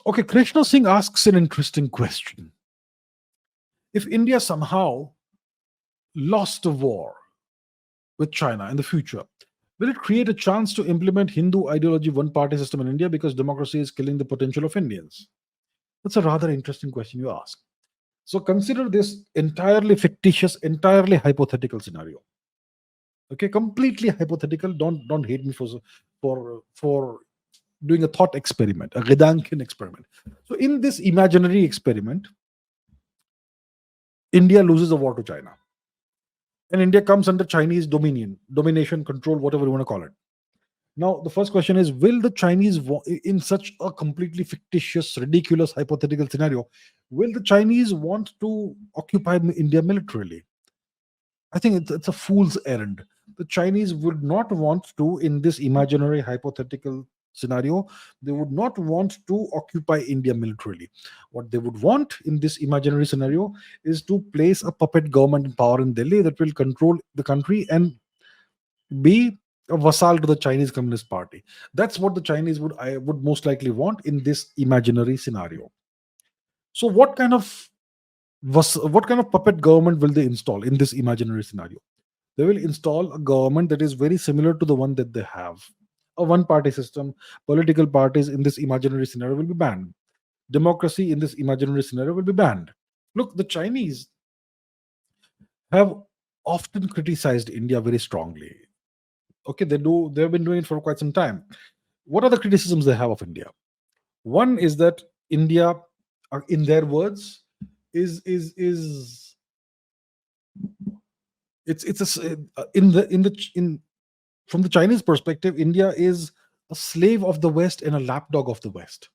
Okay, Krishna Singh asks an interesting question. If India somehow lost a war with China in the future, will it create a chance to implement Hindu ideology one party system in India because democracy is killing the potential of Indians? That's a rather interesting question you ask. So consider this entirely fictitious, entirely hypothetical scenario. Okay, completely hypothetical. Don't hate me for doing a thought experiment, a Gedanken experiment. So in this imaginary experiment, India loses a war to China, and India comes under Chinese domination, control, whatever you want to call it. Now, the first question is: will the Chinese, in such a completely fictitious, ridiculous, hypothetical scenario, will the Chinese want to occupy India militarily? I think it's a fool's errand. The Chinese would not want to, in this imaginary hypothetical scenario, they would not want to occupy India militarily. What they would want in this imaginary scenario is to place a puppet government in power in Delhi that will control the country and be a vassal to the Chinese Communist Party. That's what the Chinese would most likely want in this imaginary scenario. So, what kind of puppet government will they install in this imaginary scenario? They will install a government that is very similar to the one that they have. A one party system, political parties in this imaginary scenario will be banned. Democracy in this imaginary scenario will be banned. Look, the Chinese have often criticized India very strongly. Okay, they've been doing it for quite some time. What are the criticisms they have of India? One is that India, in their words, is it's a in from the Chinese perspective, India is a slave of the West and a lapdog of the West.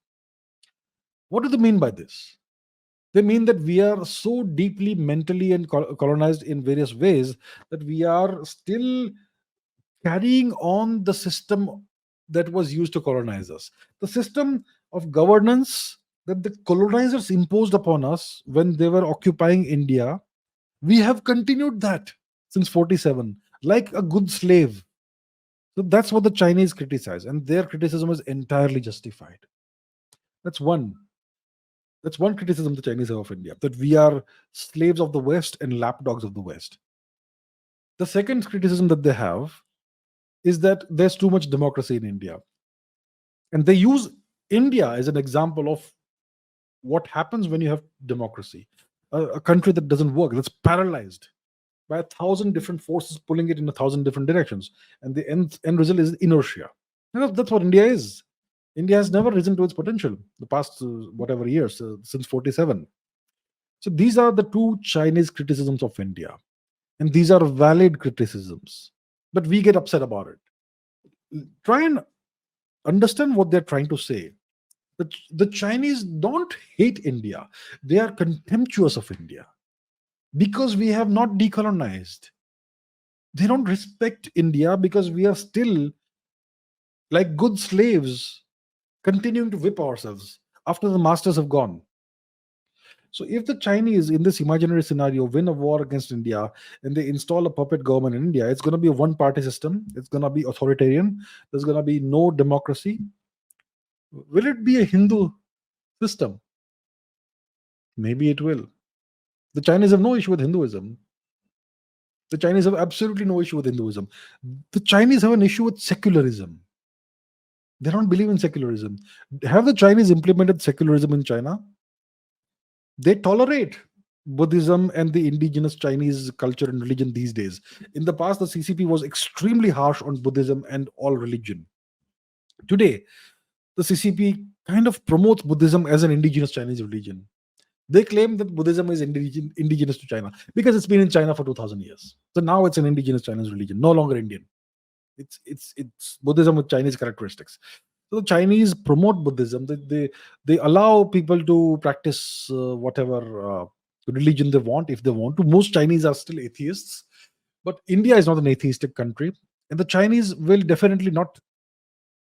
What do they mean by this? They mean that we are so deeply mentally and colonized in various ways that we are still carrying on the system that was used to colonize us. The system of governance that the colonizers imposed upon us when they were occupying India, we have continued that since 47, like a good slave. So that's what the Chinese criticize, and their criticism is entirely justified. That's one. That's one criticism the Chinese have of India, that we are slaves of the West and lapdogs of the West. The second criticism that they have is that there's too much democracy in India. And they use India as an example of what happens when you have democracy. A country that doesn't work, that's paralyzed by 1,000 different forces pulling it in 1,000 different directions. And the end result is inertia. And that's what India is. India has never risen to its potential the past whatever years, since 47. So these are the two Chinese criticisms of India. And these are valid criticisms. But we get upset about it. Try and understand what they're trying to say. The Chinese don't hate India, they are contemptuous of India because we have not decolonized. They don't respect India because we are still like good slaves continuing to whip ourselves after the masters have gone. So, if the Chinese in this imaginary scenario win a war against India and they install a puppet government in India, it's going to be a one party system, it's going to be authoritarian, there's going to be no democracy. Will it be a Hindu system? Maybe it will. The Chinese have no issue with Hinduism. The Chinese have absolutely no issue with Hinduism. The Chinese have an issue with secularism. They don't believe in secularism. Have the Chinese implemented secularism in China? They tolerate Buddhism and the indigenous Chinese culture and religion these days. In the past, the CCP was extremely harsh on Buddhism and all religion. Today, the CCP kind of promotes Buddhism as an indigenous Chinese religion. They claim that Buddhism is indigenous to China because it's been in China for 2000 years. So now it's an indigenous Chinese religion, no longer Indian. It's Buddhism with Chinese characteristics. So the Chinese promote Buddhism. They allow people to practice whatever religion they want if they want to. Most Chinese are still atheists, but India is not an atheistic country, and the Chinese will definitely not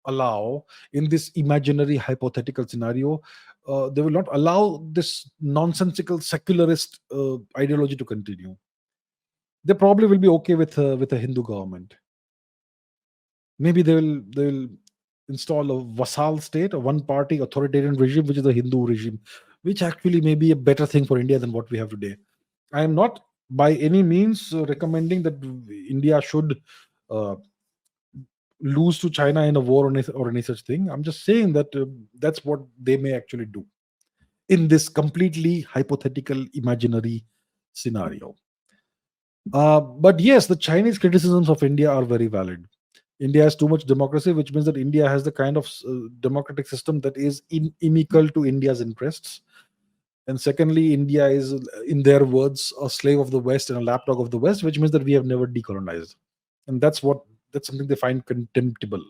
allow, in this imaginary hypothetical scenario, they will not allow this nonsensical secularist ideology to continue. They probably will be okay with a Hindu government. Maybe they will install a vassal state, a one party authoritarian regime, which is the Hindu regime, which actually may be a better thing for India than what we have today. I am not by any means recommending that India should uh, lose to China in a war or any such thing. I'm just saying that that's what they may actually do in this completely hypothetical, imaginary scenario. But yes, the Chinese criticisms of India are very valid. India has too much democracy, which means that India has the kind of democratic system that is inimical to India's interests. And secondly, India is, in their words, a slave of the West and a lapdog of the West, which means that we have never decolonized. And that's something they find contemptible.